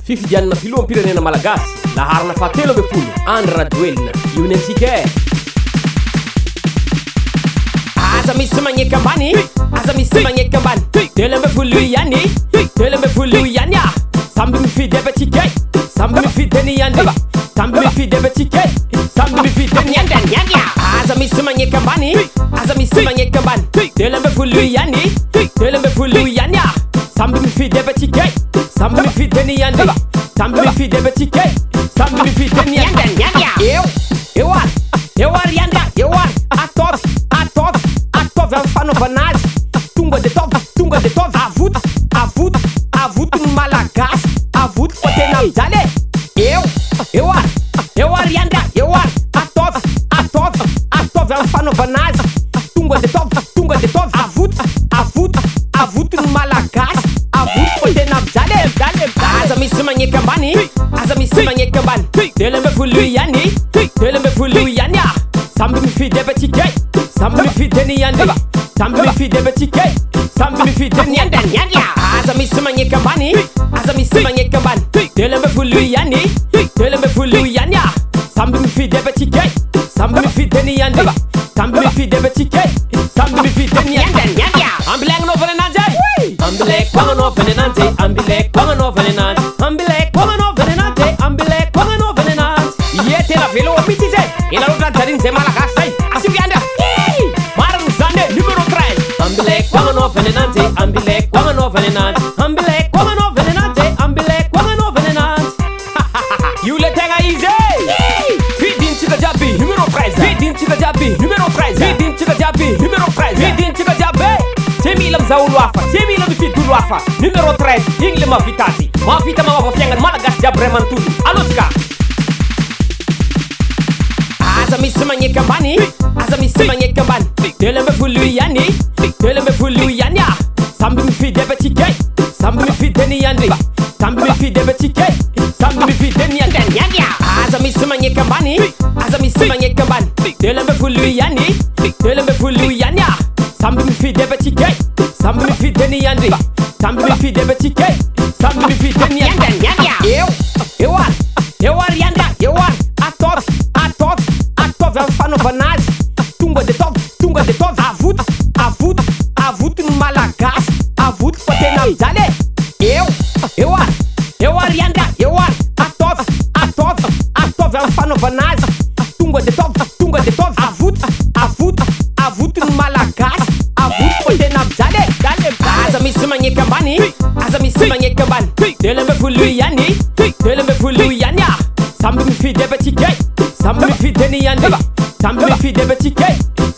Fifidianana filoham-pirenena malagasy laharana fahatelo amby folo Andra Rajoelina io ny antsika aza misy magneky ambany aza misy magneky ambany telo amby folo ihany telo amby folo ihany samby mifidy aby atsika samby mifidy any ihany samby mifidy aby atsika samby mifidy any ihany aza misy magneky ambany aza misy magneky ambany telo amby folo ihany telo amby folo ihany samby mifidy aby atsika samby mifidy any ihany samby mifidy aby atsika samby mifidy any ihany eu ary ihany eu ary atovy amin'ny fanaovana azy tonga de tovy avoto ny malagasy avoto fa tena mijaly eu ary ihany eu ary atovy amin'ny fanaovana azy tonga de tovy avoto ny malagasy avoto fa tena mijaly aza misy magneky ambany aza misy magneky ambany telo amby folo ihany telo amby folo ihany samby mifidy aby atsika samby mifidy any ihany samby mifidy aby atsika samby mifidy any ihany aza misy magneky ambany aza misy magneky ambany telo amby folo ihany telo amby folo ihany samby mifidy aby atsika samby mifidy any ihany samby mifidy aby atsika samby mifidy any ihany ambilay agnanovany ananjy ambilay agnanovany ananjy ambilay agnanovany ananjy ambilay agnanovany ananjy ambilay agnanovany ananjy ie tena velo mihitsy izy ela loatra jariny zay malagasy zay asio iandra mariny zany numéro 13 ambilay agnanovany ananjy ambilay agnanovany ananjy ambilay agnanovany ananjy ambilay agnanovany ananjy io le tegna izy vidintsika jiaby numéro 13 vidintsika jiaby numéro 13 vidintsika jiaby numéro 13 vidintsika jiaby tsy mila mizaha olo hafa tsy mila mifidy olo hafa numéro 13 igny le mahavita azy mahavita magnova fiainany malagasy jiaby ray manontolo alotsika aza misy magneky ambany aza misy magneky ambany telo amby folo ihany telo amby folo ihany samby mifidy aby atsika samby mifidy any ihany samby mifidy aby atsika samby mifidy any ihany aza misy magneky ambany aza misy magneky ambany telo amby folo ihany telo amby folo ihany samby mifidy aby atsika samby mifidy any ihany samby mifidy aby atsika samby mifidy any ihany eu ary ihany eu ary atovy amin'ny fanaovana azy tonga de tovy avoto ny malagasy avoto fa tena mijaly eu ary ihany eu ary atovy amin'ny fanaovana azy tonga de tovy avoto ny malagasy avoto fa tena mijaly aza misy magneky ambany aza misy magneky ambany telo amby folo ihany telo amby folo ihany samby mifidy aby atsika samby mifidy any ihany samby mifidy aby atsika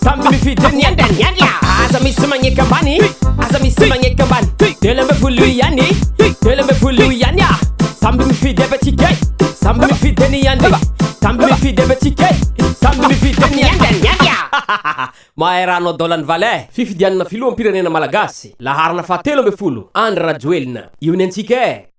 samby mifidy any ihany aza misy magneky ambany aza misy magneky ambany telo amby folo ihany telo amby folo ihany samby mifidy aby atsika samby mifidy any ihany samby mifidy aby atsika samby mifidy any ihany mahay rano adolany valay fifidianana filoham-pirenena malagasy laharana fahatelo amby folo Andra Rajoelina io ny antsika